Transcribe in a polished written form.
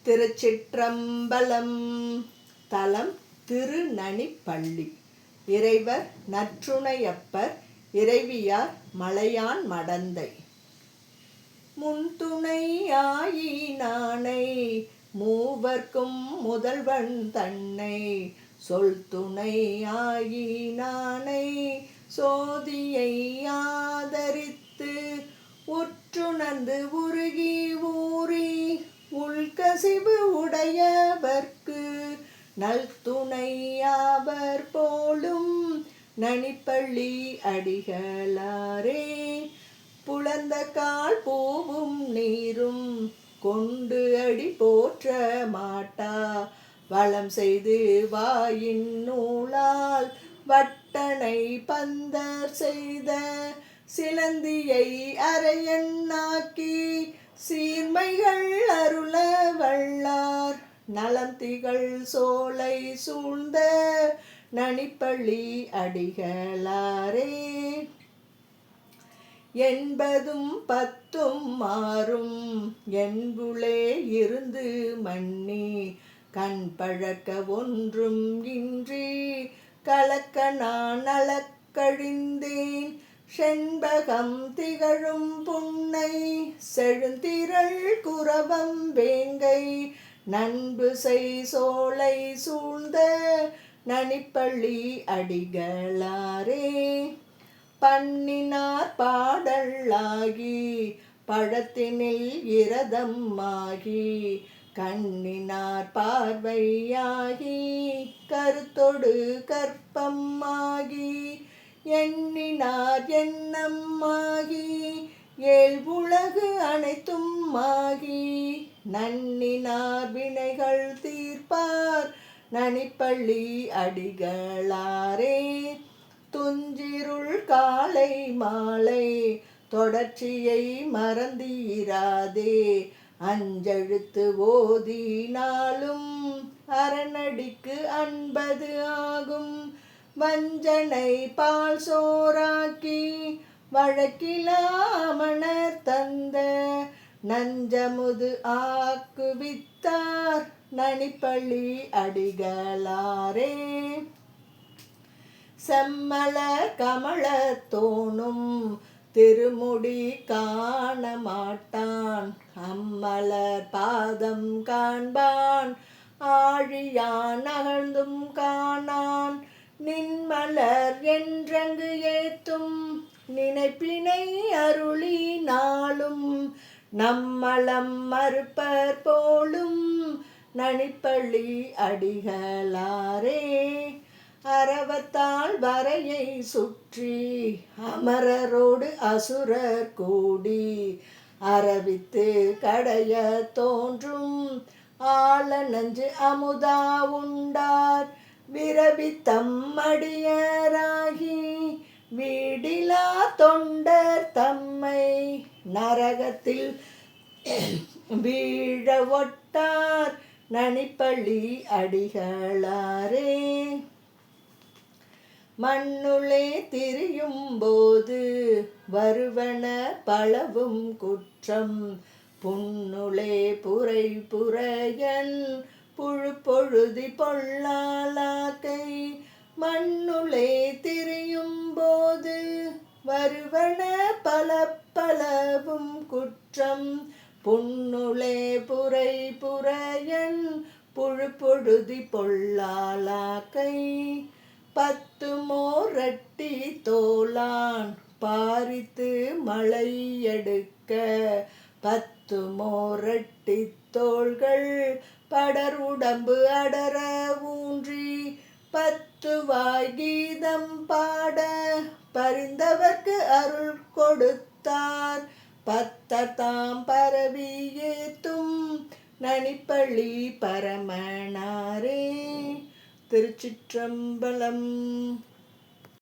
திருச்சிற்றம்பலம். தலம் திருநனிப்பள்ளி. இறைவர் நற்றுணையப்பர். இறைவியார் மலையான் மடந்தை. முன்துணையாயினானை மூவர்க்கும் முதல்வன் தன்னை சொல் துணையாயினானை சோதியை ஆதரித்து உற்றுணர்ந்து உருகி ஊறி உள்கசிவு உடையவர்க்கு நல்துணையாவர் போலும் நனிப்பள்ளி அடிகளாரே. புலந்த கால் பூவும் நீரும் கொண்டு அடி போற்ற மாட்டா வளம் செய்து வாயின் நூலால் வட்டனை பந்தர் செய்த சிலந்தியை அரையன்னாக்கி சீர்மைகள் அருள வல்லார் நலம் திகழ் சோலை சூழ்ந்த நனிப்பள்ளி அடிகளாரே. என்பதும் பத்தும் மாறும் என்புளே இருந்து மன்னி கண் பழக்க ஒன்றும் இன்றி கலக்க நான் அளக்கழிந்தேன் செண்பகம் திகழும் புன்னை செழுந்திரள் குரவம் வேங்கை நண்பு செய் சோலை சூழ்ந்த நனிப்பள்ளி அடிகளாரே. பண்ணினார் பாடலாகி பழத்தினில் இரதம் ஆகி கண்ணினார் பார்வையாகி கருத்தொடு கற்பம் ஆகி எண்ணினார் எண்ணம் ஆகி ஏழ் உலகு அனைத்தும் ஆகி நன்னினார் வினைகள் தீர்ப்பார் நனிப்பள்ளி அடிகளாரே. துஞ்சிருள் காலை மாலை தொடர்ச்சியை மறந்தீராதே அஞ்செழுத்து ஓதினாலும் அரணடிக்கு அன்பது ஆகும் வஞ்சனை பால் சோறாக்கி வழக்கிலாமணர் தந்த நஞ்சமுது ஆக்குவித்தார் நனிப்பள்ளி அடிகளாரே. செம்மல கமலத்தோனும் திருமுடி காண மாட்டான் அம்மலர் பாதம் காண்பான் ஆழியான் அகழ்ந்தும் காணான் நின்மலர் என்றங்கு ஏத்தும் நினைப்பினை அருளி நாளும் நம்மளம் மறுப்பர் போலும் நனிப்பள்ளி அடிகளாரே. அரவத்தால் வரையை சுற்றி அமரரோடு அசுரர் கூடி அரவித்து கடைய தோன்றும் ஆள நஞ்சு அமுதா உண்டார் விரவித்தம் அடியராகி வீடிலா தொண்டர் தம்மை நரகத்தில் வீழ ஒட்டார் நனிப்பள்ளி அடிகளாரே. மண்ணுளே திரியும் போது வருவன பலவும் குற்றம் புண்ணுளே புரை புரையன் புழு பொழுதி பொல்லாலாக்கை மண்ணுளே திரியும் போது வருவன பல பலவும் குற்றம் புண்ணுளே புரை புரையன் புழு பொழுதி பொல்லாலாக்கை பத்து மோரட்டி தோளான் பாரித்து மலை எடுக்க பத்து மோரட்டி தோள்கள் படர் உடம்பு அடர ஊன்றி பத்து வாய் கீதம் பாட பரிந்தவர்க்கு அருள் கொடுத்தார் பத்தர் தாம் பரவி ஏத்தும் நனிப்பள்ளி பரமனாரே. திருச்சிற்றம்பலம்.